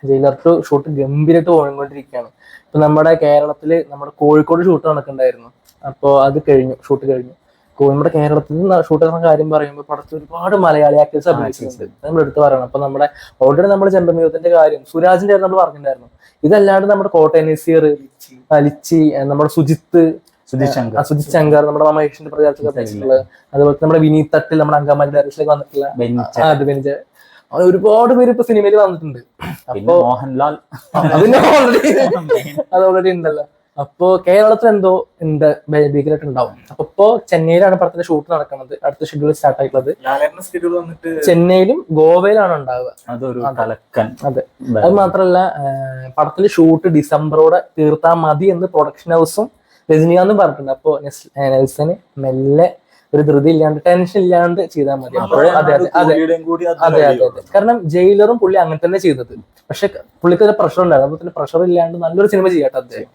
Jailer to shoot ഗംഭീരമായിട്ട് പോയിക്കൊണ്ടിരിക്കുകയാണ്. ഇപ്പൊ നമ്മുടെ കേരളത്തില് നമ്മുടെ കോഴിക്കോട് ഷൂട്ട് നടക്കണ്ടായിരുന്നു. അപ്പൊ അത് കഴിഞ്ഞു, ഷൂട്ട് കഴിഞ്ഞു. നമ്മുടെ കേരളത്തിൽ നിന്ന് ഷൂട്ട് ചെയ്യുന്ന കാര്യം പറയുമ്പോൾ പടത്തിൽ ഒരുപാട് മലയാളി ആക്ടേഴ്സ് അഭിനയിച്ചിട്ടുണ്ട്. നമ്മൾ എടുത്തു പറയണം. അപ്പൊ നമ്മുടെ ഓൾറെഡി നമ്മൾ ചെമ്പമീരത്തിന്റെ കാര്യം സുരാജിന്റെ കാര്യം നമ്മൾ പറഞ്ഞിട്ടുണ്ടായിരുന്നു. ഇതല്ലാണ്ട് നമ്മുടെ കോട്ടയം നസീർ, ലിച്ചി, നമ്മുടെ സുജിത് ശങ്കർ, നമ്മുടെ മഹേഷിന്റെ പ്രചാരത്തിൽ അഭിനയിച്ചിട്ടുള്ളത്. അതുപോലെ നമ്മുടെ വിനീത് തട്ടിൽ, നമ്മുടെ അങ്കമാലി ഡയറക്ഷനിലേക്ക് വന്നിട്ടുള്ള ബെനിജ, ഒരുപാട് പേര് ഇപ്പൊ സിനിമയിൽ വന്നിട്ടുണ്ട്. അപ്പൊ മോഹൻലാൽ അത് ഓൾറെഡി ഉണ്ടല്ലോ. അപ്പോ കേരളത്തിൽ എന്തോ ഭീകരമായിട്ട് ഉണ്ടാവും. അപ്പൊ ഇപ്പോ ചെന്നൈയിലാണ് പടത്തിന്റെ ഷൂട്ട് നടക്കുന്നത്. അടുത്ത ഷെഡ്യൂൾ സ്റ്റാർട്ട് ആയിട്ടുള്ളത് ചെന്നൈയിലും ഗോവയിലാണ് ഉണ്ടാവുക. അതെ, അത് മാത്രല്ല പടത്തില് ഷൂട്ട് ഡിസംബറോടെ തീർത്താൽ മതി എന്ന് പ്രൊഡക്ഷൻ ഹൗസും രജനീകാന്തും പറഞ്ഞിട്ടുണ്ട്. അപ്പൊ നെൽസന് മെല്ലെ ഒരു ധൃതി ഇല്ലാണ്ട്, ടെൻഷൻ ഇല്ലാണ്ട് ചെയ്താൽ മതി. അതെ അതെ അതെ അതെ അതെ. കാരണം ജയിലറും പുള്ളി അങ്ങനെ തന്നെ ചെയ്തത്. പക്ഷെ പുള്ളിക്ക് ഒരു പ്രഷർ ഉണ്ടായിരുന്നു. അപ്പൊ പ്രഷർ ഇല്ലാണ്ട് നല്ലൊരു സിനിമ ചെയ്യട്ടെ അദ്ദേഹം.